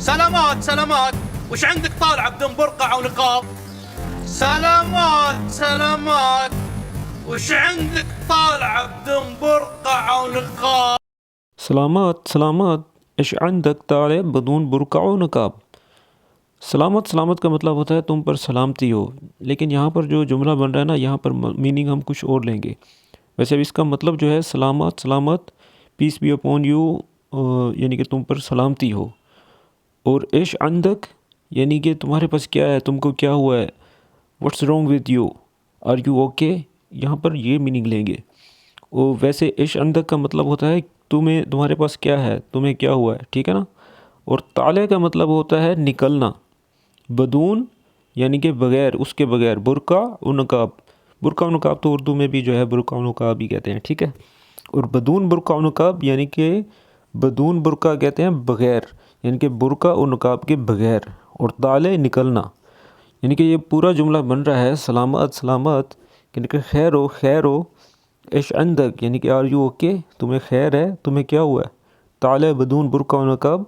سلامات سلامات. وش عندك طالعة بدون برقع أو نقاب؟ سلامات سلامات. وش عندك طالعة بدون برقع أو نقاب؟ سلامات سلامات، ايش عندك طالع بدون برقع و نقاب؟ سلامت سلامت کا مطلب ہوتا ہے تم پر سلامتی ہو، لیکن یہاں پر جو جملہ بن رہا ہے نا، یہاں پر میننگ ہم کچھ اور لیں گے. ویسے اب اس کا مطلب جو ہے سلامت سلامت، پیس بی اپون یو، یعنی کہ تم پر سلامتی ہو. اور ایش عندک یعنی کہ تمہارے پاس کیا ہے، تم کو کیا ہوا ہے. What's wrong with you, are you okay, یہاں پر یہ میننگ لیں گے. اور ویسے ایش عندک کا مطلب ہوتا ہے تمہارے پاس کیا ہے، تمہیں کیا ہوا ہے، ٹھیک ہے نا. اور طالع کا مطلب ہوتا ہے نکلنا، بدون یعنی کہ بغیر، اس کے بغیر. برقع و نقاب، برقع و نقاب تو اردو میں بھی جو ہے برقع و نقاب ہی کہتے ہیں، ٹھیک ہے. اور بدون برقع و نقاب یعنی کہ بدون برقع کہتے ہیں بغیر، یعنی کہ برقع و نقاب کے بغیر. اور طالع نکلنا، یعنی کہ یہ پورا جملہ بن رہا ہے سلامت سلامت، یعنی کہ خیر ہو خیر ہو. ایش عندک یعنی کہ آر یو اوکے، تمہیں خیر ہے، تمہیں کیا ہوا ہے. طالع بدون برقع و نقاب،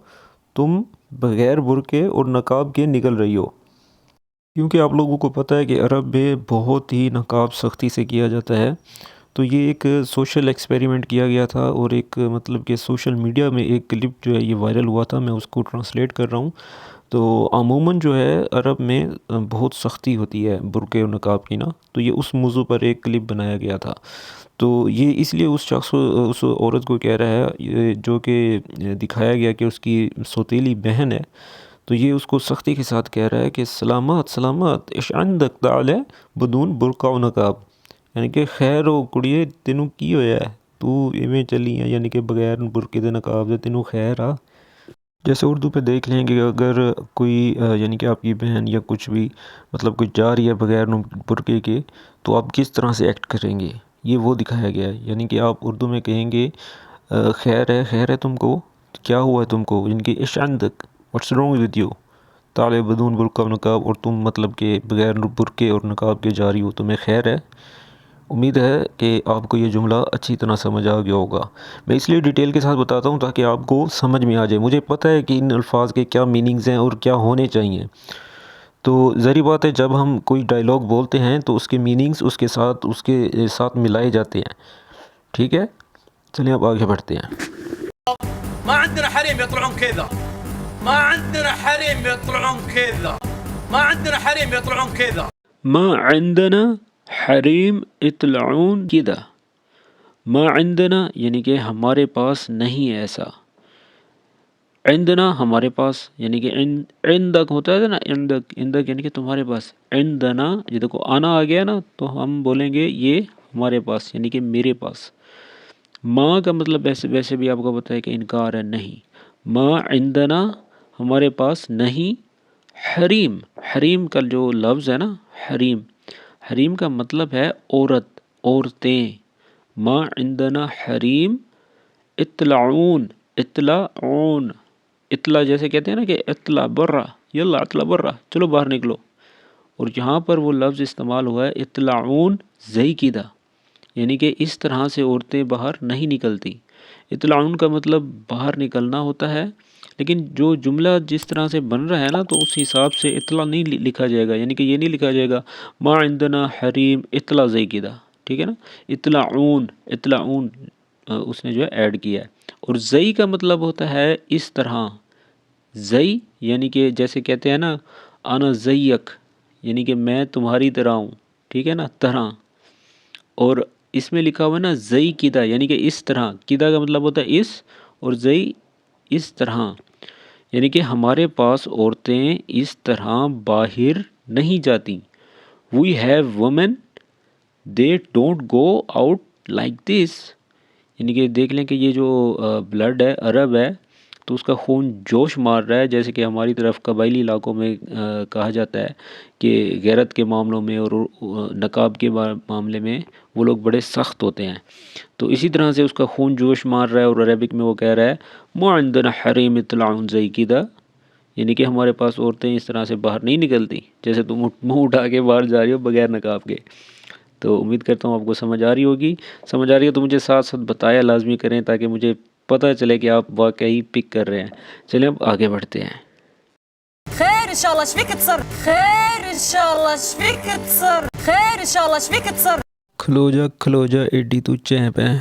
تم بغیر برقعے اور نقاب کے نکل رہی ہو. کیونکہ آپ لوگوں کو پتہ ہے کہ عرب میں بہت ہی نقاب سختی سے کیا جاتا ہے. تو یہ ایک سوشل ایکسپیریمنٹ کیا گیا تھا، اور ایک مطلب کہ سوشل میڈیا میں ایک کلپ جو ہے یہ وائرل ہوا تھا. میں اس کو ٹرانسلیٹ کر رہا ہوں. تو عموماً جو ہے عرب میں بہت سختی ہوتی ہے برقعے و نقاب کی نا، تو یہ اس موضوع پر ایک کلپ بنایا گیا تھا. تو یہ اس لیے اس شخص اس عورت کو کہہ رہا ہے جو کہ دکھایا گیا کہ اس کی سوتیلی بہن ہے. تو یہ اس کو سختی کے ساتھ کہہ رہا ہے کہ سلامت سلامت، ایش عندک طالع بدون برقع و نقاب، یعنی کہ خیر ہو کڑیے، تینوں کی ہویا ہے، تو ایویں چلی ہے، یعنی کہ بغیر برقعے دے نقاب دے تینوں خیر آ. جیسے اردو پہ دیکھ لیں گے، اگر کوئی یعنی کہ آپ کی بہن یا کچھ بھی مطلب کوئی جا رہی ہے بغیر برقعے کے، تو آپ کس طرح سے ایکٹ کریں گے، یہ وہ دکھایا گیا ہے. یعنی کہ آپ اردو میں کہیں گے خیر ہے تم کو، کیا ہوا ہے تم کو، یعنی کہ ایش عندک، واٹس رانگ ود یو، طالع بدون برقع و نقاب، اور تم مطلب کہ بغیر برقعے اور نقاب کے جا رہی ہو، تمہیں خیر ہے. امید ہے کہ آپ کو یہ جملہ اچھی طرح سمجھ آ گیا ہوگا. میں اس لیے ڈیٹیل کے ساتھ بتاتا ہوں تاکہ آپ کو سمجھ میں آ جائے. مجھے پتہ ہے کہ ان الفاظ کے کیا میننگز ہیں اور کیا ہونے چاہیے. تو ظاہری بات ہے جب ہم کوئی ڈائلاگ بولتے ہیں تو اس کے میننگز اس کے ساتھ ملائے جاتے ہیں، ٹھیک ہے. چلیں اب آگے بڑھتے ہیں. ما عندنا حريم يطلعون كذا. ما عندنا حريم يطلعون كذا. ما عندنا حريم يطلعون كذا. ما عندنا حریم اطلعون کدہ. ما عندنا یعنی کہ ہمارے پاس نہیں ہے ایسا. عندنا ہمارے پاس، یعنی کہ عندک ہوتا ہے نا، عندک یعنی کہ تمہارے پاس. عندنا یہ دیکھو آنا آ گیا نا، تو ہم بولیں گے یہ ہمارے پاس، یعنی کہ میرے پاس. ماں کا مطلب ویسے بھی آپ کو پتہ ہے کہ انکار ہے، نہیں. ما عندنا ہمارے پاس نہیں. حریم، حریم کا جو لفظ ہے نا، حریم، حریم کا مطلب ہے عورت، عورتیں. ما عندنا حریم اطلعون، اطلعون، اطلاع جیسے کہتے ہیں نا کہ اطلاع برا، یلا اطلاع برا، چلو باہر نکلو. اور یہاں پر وہ لفظ استعمال ہوا ہے اطلعون زئی کدہ، یعنی کہ اس طرح سے عورتیں باہر نہیں نکلتی. اطلاعون کا مطلب باہر نکلنا ہوتا ہے، لیکن جو جملہ جس طرح سے بن رہا ہے نا، تو اس حساب سے اطلاع نہیں لکھا جائے گا. یعنی کہ یہ نہیں لکھا جائے گا ما عندنا حریم اطلاع زئی کدہ، ٹھیک ہے نا. اطلاعون، اطلاعون اس نے جو ہے ایڈ کیا ہے. اور زئی کا مطلب ہوتا ہے اس طرح. زئی یعنی کہ جیسے کہتے ہیں نا انا زیک، یعنی کہ میں تمہاری طرح ہوں، ٹھیک ہے نا، طرح. اور اس میں لکھا ہوا ہے نا زئی کدہ، یعنی کہ اس طرح. کدہ کا مطلب ہوتا ہے اس، اور زئی اس طرح، یعنی کہ ہمارے پاس عورتیں اس طرح باہر نہیں جاتی. We have woman they don't go out like this, یعنی کہ دیکھ لیں کہ یہ جو بلڈ ہے، عرب ہے، تو اس کا خون جوش مار رہا ہے. جیسے کہ ہماری طرف قبائلی علاقوں میں کہا جاتا ہے کہ غیرت کے معاملوں میں اور نقاب کے معاملے میں وہ لوگ بڑے سخت ہوتے ہیں. تو اسی طرح سے اس کا خون جوش مار رہا ہے، اور عربک میں وہ کہہ رہا ہے ما عندنا حریم اطلعون زئی کدہ، یعنی کہ ہمارے پاس عورتیں اس طرح سے باہر نہیں نکلتی جیسے تم منہ اٹھا کے باہر جا رہی ہو بغیر نقاب کے. تو امید کرتا ہوں آپ کو سمجھ آ رہی ہوگی. سمجھ آ رہی ہے تو مجھے ساتھ ساتھ بتایا لازمی کریں تاکہ مجھے پتہ چلے کہ آپ واقعی پک کر رہے ہیں. چلیں اب آگے بڑھتے ہیں. خير ان شاء الله. ايش فيك تصر؟ خير ان شاء الله. ايش فيك تصر؟ خير ان شاء الله. ايش فيك تصر؟ کھلو جا ایڈی تو چیپ ہے.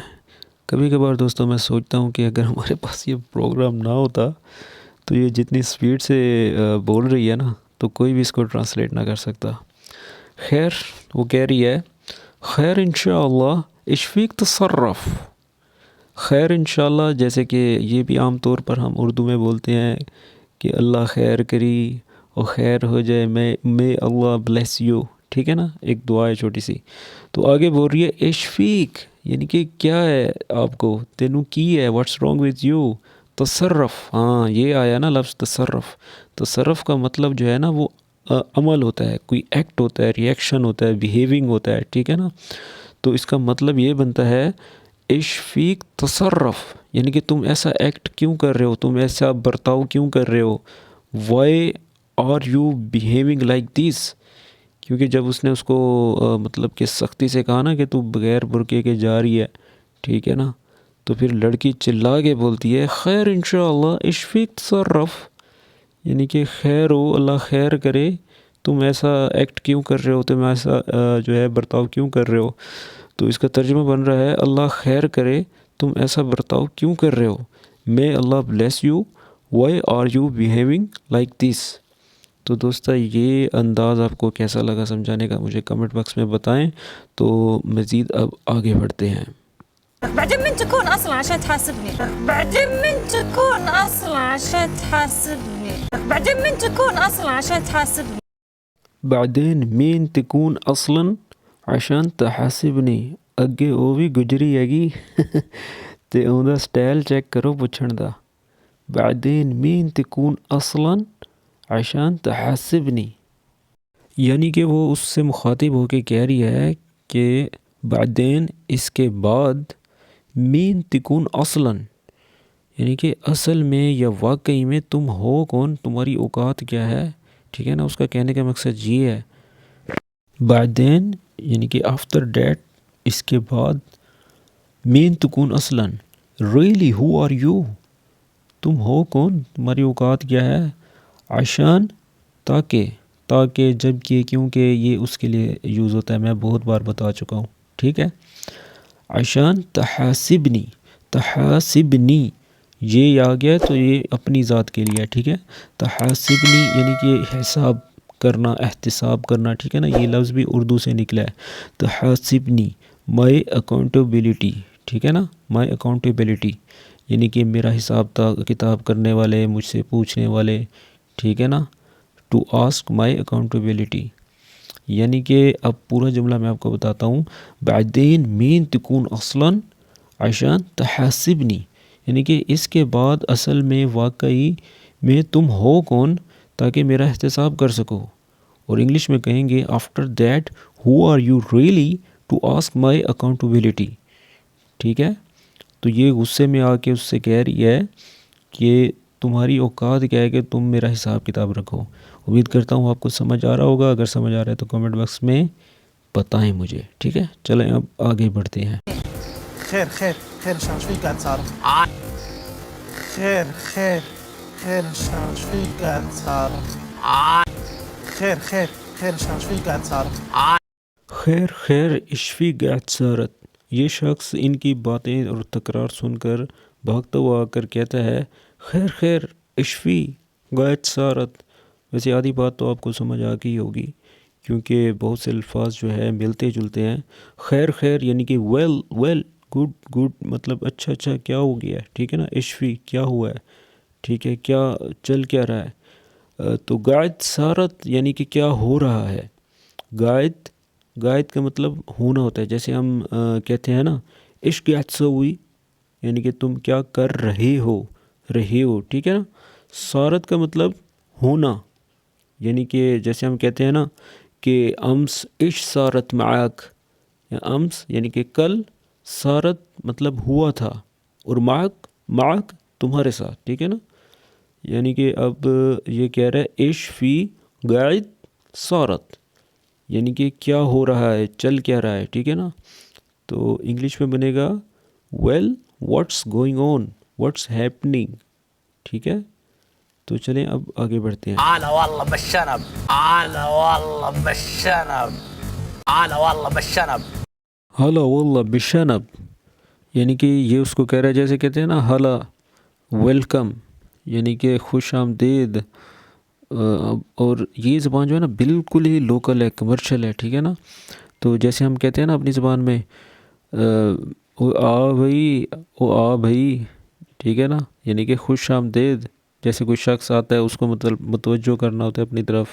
کبھی کبھار دوستوں میں سوچتا ہوں کہ اگر ہمارے پاس یہ پروگرام نہ ہوتا تو یہ جتنی سپیڈ سے بول رہی ہے نا تو کوئی بھی اس کو ٹرانسلیٹ نہ کر سکتا. خیر وہ کہہ رہی ہے خیر انشاءاللہ اشفیق تصرف. خیر انشاءاللہ جیسے کہ یہ بھی عام طور پر ہم اردو میں بولتے ہیں کہ اللہ خیر کری اور خیر ہو جائے. میں اللہ بلیس یو. ٹھیک ہے نا, ایک دعا ہے چھوٹی سی. تو آگے بول رہی ہے اشفیق یعنی کہ کیا ہے آپ کو, تینوں کی ہے, واٹس رانگ وتھ یو. تصرف, ہاں یہ آیا نا لفظ تصرف. تصرف کا مطلب جو ہے نا وہ عمل ہوتا ہے, کوئی ایکٹ ہوتا ہے, ریئیکشن ہوتا ہے, بیہیونگ ہوتا ہے. ٹھیک ہے نا, تو اس کا مطلب یہ بنتا ہے اشفیق تصرف یعنی کہ تم ایسا ایکٹ کیوں کر رہے ہو, تم ایسا برتاؤ کیوں کر رہے ہو. Why are you behaving like this, کیونکہ جب اس نے اس کو مطلب کہ سختی سے کہا نا کہ تو بغیر برقعے کے جا رہی ہے, ٹھیک ہے نا, تو پھر لڑکی چلا کے بولتی ہے خیر انشاءاللہ اشفیق تصرف یعنی کہ خیر ہو, اللہ خیر کرے, تم ایسا ایکٹ کیوں کر رہے ہو, تم ایسا جو ہے برتاؤ کیوں کر رہے ہو. تو اس کا ترجمہ بن رہا ہے اللہ خیر کرے, تم ایسا برتاؤ کیوں کر رہے ہو. may Allah bless you, why are you behaving like this. تو دوستہ یہ انداز آپ کو کیسا لگا سمجھانے کا مجھے کمنٹ باکس میں بتائیں. تو مزید اب آگے بڑھتے ہیں. بعدين من تكون اصلا عشان تحاسبني. بعدين من تكون اصلا عشان تحاسبني. بعدين من تكون اصلا عشان تحاسبني. بعدين مين تكون اصلا عشان تحاسبني. اگے وہ بھی گجری ਹੈਗੀ تے اوندا سٹائل چیک کرو پوچھਣ دا. بعدين مين تكون اصلا عشان تحاسبني یعنی کہ وہ اس سے مخاطب ہو کے کہہ رہی ہے کہ بعدين اس کے بعد مین تکون اصلاً یعنی کہ اصل میں یا واقعی میں تم ہو کون, تمہاری اوقات کیا ہے. ٹھیک ہے نا, اس کا کہنے کا مقصد یہ ہے بعدین یعنی کہ آفٹر دیٹ اس کے بعد مین تکون اصلاً ریئلی ہو آر یو, تم ہو کون, تمہاری اوقات کیا ہے. عشان تاکہ جب کہ کیونکہ یہ اس کے لیے یوز ہوتا ہے, میں بہت بار بتا چکا ہوں. ٹھیک ہے, عشان تحاسبنی یہ آ گیا تو یہ اپنی ذات کے لیے. ٹھیک ہے, تحاسبنی یعنی کہ حساب کرنا, احتساب کرنا. ٹھیک ہے نا, یہ لفظ بھی اردو سے نکلا ہے. تحاسبنی مائی اکاؤنٹیبلٹی. ٹھیک ہے نا, مائی اکاؤنٹیبلٹی یعنی کہ میرا حساب کتاب کرنے والے, مجھ سے پوچھنے والے. ٹھیک ہے نا, ٹو آسک مائی اکاؤنٹیبلٹی یعنی کہ اب پورا جملہ میں آپ کو بتاتا ہوں. بعدین مین تکون اصلاً عشان تحاسبنی یعنی کہ اس کے بعد اصل میں واقعی میں تم ہو کون تاکہ میرا احتساب کر سکو. اور انگلش میں کہیں گے after that who are you really to ask my accountability. ٹھیک ہے, تو یہ غصے میں آ کے اس سے کہہ رہی ہے کہ تمہاری اوقات کیا ہے کہ تم میرا حساب کتاب رکھو. امید کرتا ہوں آپ کو سمجھ آ رہا ہوگا, اگر سمجھ آ رہا ہے تو کمنٹ باکس میں بتائیں مجھے. ٹھیک ہے, چلیں اب آگے بڑھتے ہیں. خير خير خير ان شاء الله. ايش فيك قاعد صار؟ خير خير خير ان شاء الله. ايش فيك قاعد صار؟ خير خير خير ان شاء الله. ايش فيك قاعد صار؟ خیر خیر اشفی قاعد صارت. یہ شخص ان کی باتیں اور تکرار سن کر بھاگتا ہوا آ کر کہتا ہے خیر خیر اشفی قاعد صارت. ویسے آدھی بات تو آپ کو سمجھ آ گئی ہوگی کیونکہ بہت سے الفاظ جو ہے ملتے جلتے ہیں. خیر خیر یعنی کہ ویل گڈ مطلب اچھا کیا ہو گیا ہے. ٹھیک ہے نا, اشفی کیا ہوا ہے. ٹھیک ہے, کیا چل کیا رہا ہے. تو قاعد صارت یعنی کہ کیا ہو رہا ہے. قاعد کا مطلب ہونا ہوتا ہے. جیسے ہم کہتے ہیں نا ايش قاعد تسوي یعنی کہ تم کیا کر رہے ہو. ٹھیک ہے نا. صارت کا مطلب ہونا یعنی کہ جیسے ہم کہتے ہیں نا کہ امس ايش صارت معك, یا امس یعنی کہ کل, صارت مطلب ہوا تھا, اور معك تمہارے ساتھ. ٹھیک ہے نا, یعنی کہ اب یہ کہہ رہا ہے ايش في قاعد صارت یعنی کہ کیا ہو رہا ہے, چل کیا رہا ہے. ٹھیک ہے نا, تو انگلش میں بنے گا well what's going on, what's happening. ٹھیک ہے, تو چلیں اب آگے بڑھتے ہیں. هلا والله بالشنب هلا والله بالشنب هلا والله بالشنب حالا واللہ بشنب یعنی کہ یہ اس کو کہہ رہا ہے جیسے کہتے ہیں نا حالا ویلکم یعنی کہ خوش آمدید. اور یہ زبان جو ہے نا بالکل ہی لوکل ہے, کمرشل ہے, ٹھیک ہے نا. تو جیسے ہم کہتے ہیں نا اپنی زبان میں او آ بھائی, او آ بھائی, ٹھیک ہے نا, یعنی کہ خوش آمدید. جیسے کوئی شخص آتا ہے اس کو مطلب متوجہ کرنا ہوتا ہے اپنی طرف,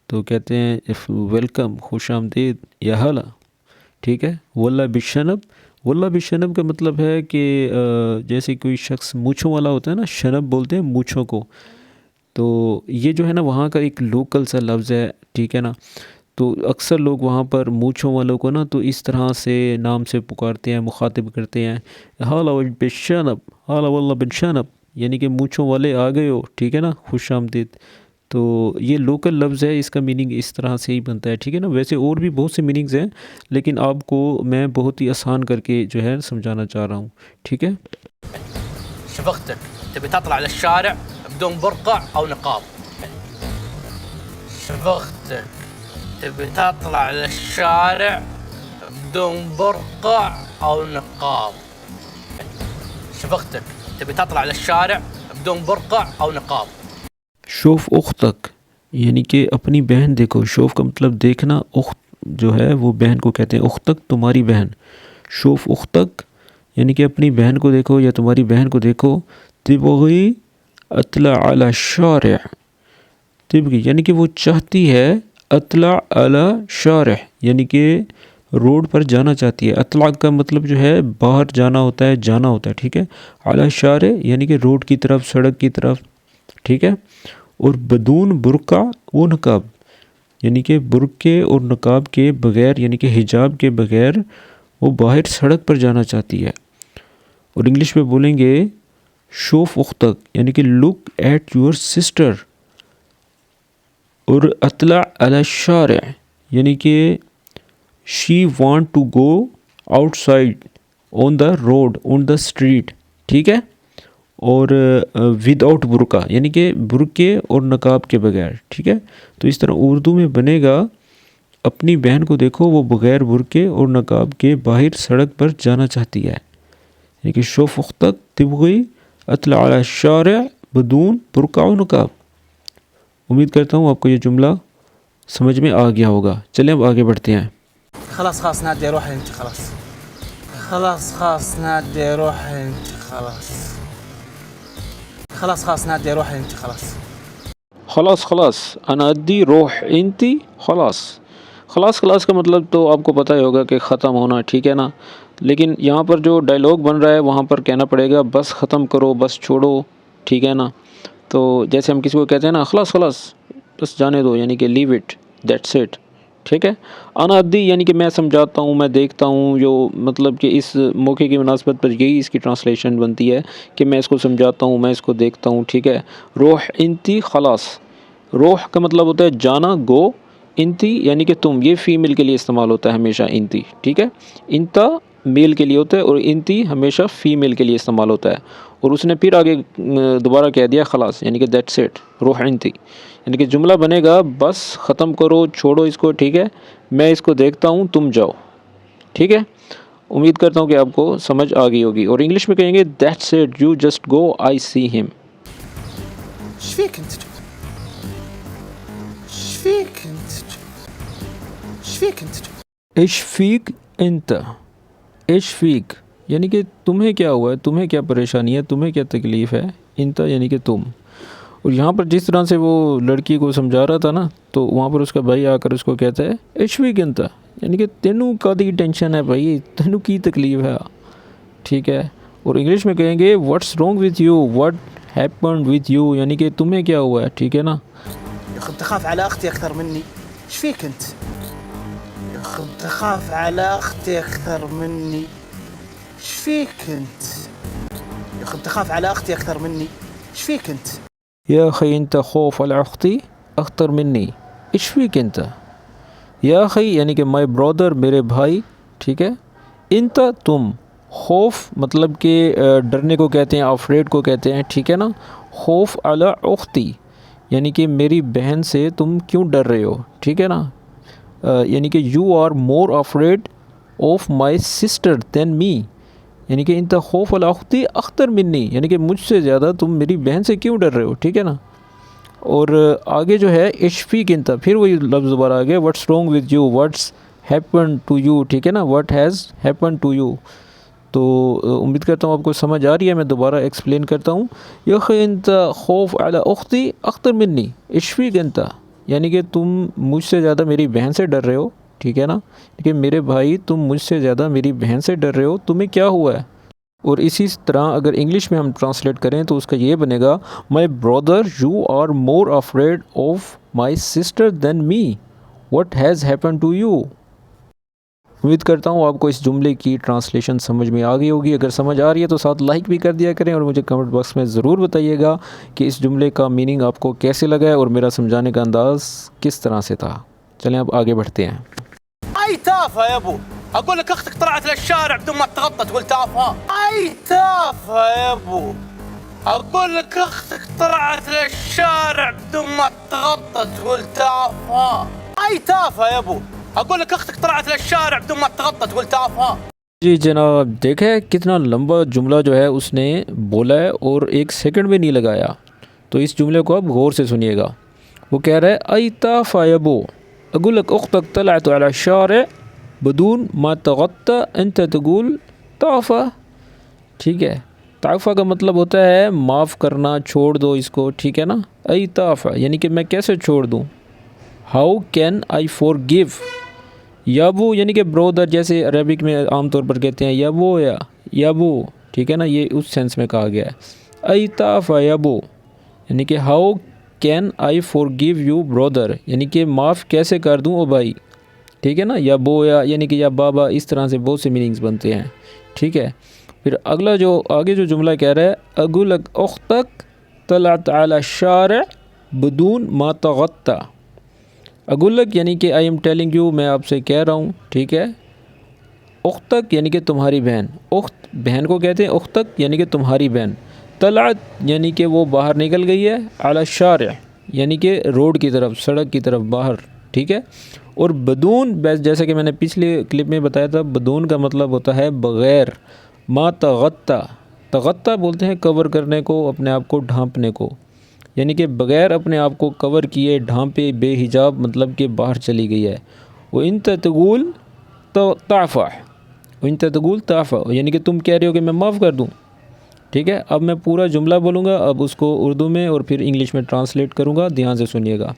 تو کہتے ہیں ویلکم, خوش آمدید یا حالا, ٹھیک ہے. واللہ بشنب, واللہ بشنب کا مطلب ہے کہ جیسے کوئی شخص مونچھوں والا ہوتا ہے نا, شنب بولتے ہیں مونچھوں کو. تو یہ جو ہے نا وہاں کا ایک لوکل سا لفظ ہے, ٹھیک ہے نا. تو اکثر لوگ وہاں پر مونچھوں والوں کو نا تو اس طرح سے نام سے پکارتے ہیں, مخاطب کرتے ہیں, حالا بشنب, حالا واللہ بشنب, یعنی کہ مونچھوں والے آ گئے ہو, ٹھیک ہے نا, خوش آمدید. تو یہ لوکل لفظ ہے, اس کا میننگ اس طرح سے ہی بنتا ہے, ٹھیک ہے نا. ویسے اور بھی بہت سے میننگز ہیں لیکن آپ کو میں بہت ہی آسان کر کے جو ہے سمجھانا چاہ رہا ہوں, ٹھیک ہے. شفقتك تبي تطلع للشارع بدون برقع او نقاب شفقتك تبي تطلع للشارع بدون برقع او نقاب شفقتك تبي تطلع للشارع بدون برقع او نقاب شوف اختک یعنی کہ اپنی بہن دیکھو. شوف کا مطلب دیکھنا, اخت جو ہے وہ بہن کو کہتے ہیں, اختک تمہاری بہن. شوف اختک یعنی کہ اپنی بہن کو دیکھو یا تمہاری بہن کو دیکھو. تبغی اطلع علی الشارع, تبغی یعنی کہ وہ چاہتی ہے, اطلع علی شارع یعنی کہ روڈ پر جانا چاہتی ہے. اطلاع کا مطلب جو ہے باہر جانا ہوتا ہے, جانا ہوتا ہے, ٹھیک ہے. علی شارع یعنی کہ روڈ کی طرف, سڑک کی طرف, ٹھیک ہے. اور بدون برقع و نقاب یعنی کہ برقعے اور نقاب کے بغیر یعنی کہ حجاب کے بغیر وہ باہر سڑک پر جانا چاہتی ہے. اور انگلش میں بولیں گے شوف اختک یعنی کہ لک ایٹ یور سسٹر. اور اطلع علی الشارع یعنی کہ she want to go outside on the road, on the street, ٹھیک ہے. اور ود آؤٹ برقع یعنی کہ برقعے اور نقاب کے بغیر, ٹھیک ہے. تو اس طرح اردو میں بنے گا اپنی بہن کو دیکھو وہ بغیر برقعے اور نقاب کے باہر سڑک پر جانا چاہتی ہے. یعنی کہ شوف اختک تبغی اطلع علی الشارع بدون برقع و نقاب. امید کرتا ہوں آپ کو یہ جملہ سمجھ میں آ گیا ہوگا. چلیں اب آگے بڑھتے ہیں. خلاص خلاص نادي روحي انت خلاص خلاص خلاص نادي روحي انت خلاص خلاص خلاص نادي روحي انت خلاص خلاص خلاص انا ادی روح انتی خلاص. خلاص خلاص کا مطلب تو آپ کو پتہ ہی ہوگا کہ ختم ہونا, ٹھیک ہے نا. لیکن یہاں پر جو ڈائلاگ بن رہا ہے وہاں پر کہنا پڑے گا بس ختم کرو, بس چھوڑو, ٹھیک ہے نا. تو جیسے ہم کسی کو کہتے ہیں نا خلاص خلاص بس جانے دو یعنی کہ لیو اٹ, دیٹس اٹ, ٹھیک ہے. انا ادی یعنی کہ میں سمجھاتا ہوں, میں دیکھتا ہوں, جو مطلب کہ اس موقع کی مناسبت پر یہی اس کی ٹرانسلیشن بنتی ہے کہ میں اس کو سمجھاتا ہوں, میں اس کو دیکھتا ہوں, ٹھیک ہے. روح انتی خلاص, روح کا مطلب ہوتا ہے جانا, گو. انتی یعنی کہ تم, یہ فیمیل کے لیے استعمال ہوتا ہے ہمیشہ انتی, ٹھیک ہے. انتا میل کے لیے ہوتا ہے اور انتی ہمیشہ فیمیل کے لیے استعمال ہوتا ہے. اور اس نے پھر آگے دوبارہ کہہ دیا خلاص یعنی کہ دیٹس اٹ, روح انتی یعنی کہ جملہ بنے گا بس ختم کرو, چھوڑو اس کو, ٹھیک ہے. میں اس کو دیکھتا ہوں, تم جاؤ, ٹھیک ہے. امید کرتا ہوں کہ آپ کو سمجھ آ گئی ہوگی. اور انگلش میں کہیں گے that's it, you just go, I see hmm. ايش فيك انت ايش فيك انت ايش فيك انت اشفیق انت, اشفیق یعنی کہ تمہیں کیا ہوا ہے, تمہیں کیا پریشانی ہے, تمہیں کیا تکلیف ہے. انتا یعنی کہ تم. اور یہاں پر جس طرح سے وہ لڑکی کو سمجھا رہا تھا نا تو وہاں پر اس کا بھائی آ کر اس کو کہتا ہے اشفیق انتا یعنی کہ تینوں کادی ٹینشن ہے بھائی, تینوں کی تکلیف ہے, ٹھیک ہے. اور انگلش میں کہیں گے what's wrong with you, what happened with you یعنی کہ تمہیں کیا ہوا ہے, ٹھیک ہے نا. يا اخي تخاف على اختي اكثر مني ايش فيك انت يا اخي تخاف على اختي اكثر مني ايش فيك انت يا اخي تخاف على اختي اكثر مني ايش فيك انت یا اخی انت خوف علی اختی اختر منی ايش فيك انت. یا اخی یعنی کہ مائی برادر, میرے بھائی, ٹھیک ہے. انت تم, خوف مطلب کہ ڈرنے کو کہتے ہیں، افریڈ کو کہتے ہیں، ٹھیک ہے نا. خوف علی اختی یعنی کہ میری بہن سے تم کیوں ڈر رہے ہو، ٹھیک ہے نا. یعنی کہ you are more afraid of my sister than me, یعنی کہ انت خوف علی اختی اختر منی، یعنی کہ مجھ سے زیادہ تم میری بہن سے کیوں ڈر رہے ہو، ٹھیک ہے نا. اور آگے جو ہے اشفی کنتا، پھر وہی لفظ دوبارہ آگے، what's wrong with you, what's happen to you, ٹھیک ہے نا، what has happen to you. تو امید کرتا ہوں آپ کو سمجھ آ رہی ہے، میں دوبارہ ایکسپلین کرتا ہوں. یخ انت خوف علی اختی اختر منی اشفی کنتا، یعنی کہ تم مجھ سے زیادہ میری بہن سے ڈر رہے ہو، ٹھیک ہے نا، کہ میرے بھائی تم مجھ سے زیادہ میری بہن سے ڈر رہے ہو، تمہیں کیا ہوا ہے. اور اسی طرح اگر انگلش میں ہم ٹرانسلیٹ کریں تو اس کا یہ بنے گا، my brother you are more afraid of my sister than me, what has happen to you. امید کرتا ہوں آپ کو اس جملے کی ٹرانسلیشن سمجھ میں آ گئی ہوگی. اگر سمجھ آ رہی ہے تو ساتھ لائک بھی کر دیا کریں، اور مجھے کمنٹ باکس میں ضرور بتائیے گا کہ اس جملے کا میننگ آپ کو کیسے لگا ہے اور میرا سمجھانے کا انداز کس طرح سے تھا. چلیں اب آگے بڑھتے ہیں. اي تافهه يا ابو، اقول لك اختك طلعت للشارع بدون ما تغطى تقول تافهه. اي تافهه يا ابو، اقول لك اختك طلعت للشارع بدون ما تغطى تقول تافهه. اي تافهه يا ابو، اقول لك اختك طلعت للشارع بدون ما تغطى تقول تافهه. جی جناب، دیکھیں کتنا لمبا جملہ جو ہے اس نے بولا ہے اور ایک سیکنڈ بھی نہیں لگایا. تو اس جملے کو اب غور سے سنیے گا. وہ کہہ رہا ہے ای تافہ یا ابو، اقول لك اختك طلعت على الشارع بدون ما تغطى انت تقول تعفى، ٹھیک ہے. تعفى کا مطلب ہوتا ہے معاف کرنا، چھوڑ دو اس کو، ٹھیک ہے نا. ای تعفى یعنی کہ میں کیسے چھوڑ دوں. How can I forgive. یابو یعنی کہ برودر، جیسے عربک میں عام طور پر کہتے ہیں یابو یا یابو، ٹھیک ہے نا، یہ اس سینس میں کہا گیا ہے. ای تعفى یابو یعنی کہ how can I forgive you برودر، یعنی کہ معاف کیسے کر دوں او بھائی، ٹھیک ہے نا. یا بویا یعنی کہ یا بابا، اس طرح سے بہت سے میننگز بنتے ہیں، ٹھیک ہے. پھر اگلا جو آگے جو جملہ کہہ رہا ہے، اقول لك اختك طلعت على الشارع بدون ما تغطى. اقول لك یعنی کہ آئی ایم ٹیلنگ یو، میں آپ سے کہہ رہا ہوں، ٹھیک ہے. اختک یعنی کہ تمہاری بہن، اخت بہن کو کہتے ہیں اختک یعنی کہ تمہاری بہن. طلعت یعنی کہ وہ باہر نکل گئی ہے، علی الشارع یعنی کہ روڈ کی طرف، سڑک کی طرف باہر، ٹھیک ہے. اور بدون، جیسا کہ میں نے پچھلے کلپ میں بتایا تھا، بدون کا مطلب ہوتا ہے بغیر. ما تغطى، تغطى بولتے ہیں کور کرنے کو، اپنے آپ کو ڈھانپنے کو، یعنی کہ بغیر اپنے آپ کو کور کیے، ڈھانپے، بے حجاب، مطلب کہ باہر چلی گئی ہے. وَإِنْ تَقُولْ تَعْفَى، وَإِنْ تَقُولْ تَعْفَى یعنی کہ تم کہہ رہے ہو کہ میں معاف کر دوں، ٹھیک ہے. اب میں پورا جملہ بولوں گا، اب اس کو اردو میں اور پھر انگلش میں ٹرانسلیٹ کروں گا، دھیان سے سنیے گا.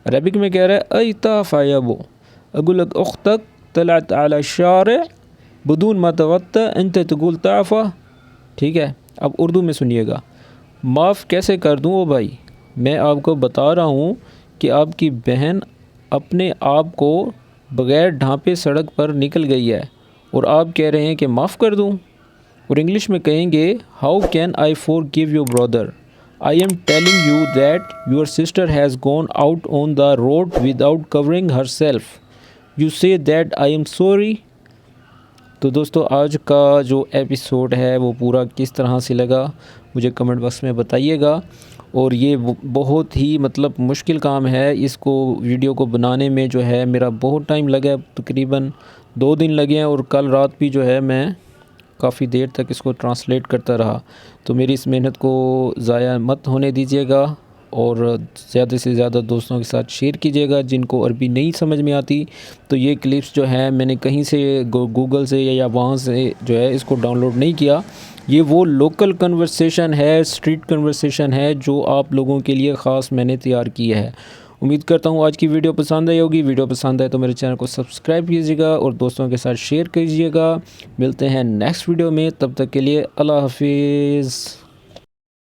عربک میں کہہ رہا ہے ای تعفى یا ابو، اقول لك اختك طلعت على الشارع بدون ما تغطى انت تقول تعفى، ٹھیک ہے. اب اردو میں سنیے گا. معاف کیسے کر دوں او بھائی، میں آپ کو بتا رہا ہوں کہ آپ کی بہن اپنے آپ کو بغیر ڈھانپے سڑک پر نکل گئی ہے اور آپ کہہ رہے ہیں کہ معاف کر دوں. اور انگلش میں کہیں گے how can I forgive your brother, I am telling you that your sister has gone out on the road without covering herself, you say that I am sorry. تو دوستو آج کا جو ایپیسوڈ ہے وہ پورا کس طرح سے لگا مجھے کمنٹ باکس میں بتائیے گا. اور یہ بہت ہی مطلب مشکل کام ہے، اس کو ویڈیو کو بنانے میں جو ہے میرا بہت ٹائم لگا، تقریباً 2 دن لگے ہیں، اور کل رات بھی جو ہے میں کافی دیر تک اس کو ٹرانسلیٹ کرتا رہا. تو میری اس محنت کو ضائع مت ہونے دیجیے گا، اور زیادہ سے زیادہ دوستوں کے ساتھ شیئر کیجیے گا جن کو عربی نہیں سمجھ میں آتی. تو یہ کلپس جو ہیں میں نے کہیں سے گوگل سے یا وہاں سے جو ہے اس کو ڈاؤن لوڈ نہیں کیا. یہ وہ لوکل کنورسیشن ہے، اسٹریٹ کنورسیشن ہے جو آپ لوگوں کے لیے خاص میں نے تیار کی ہے. امید کرتا ہوں آج کی ویڈیو پسند آئی ہوگی. ویڈیو پسند آئے تو میرے چینل کو سبسکرائب کیجیے گا اور دوستوں کے ساتھ شیئر کیجیے گا. ملتے ہیں نیکسٹ ویڈیو میں، تب تک کے لیے اللہ حافظ.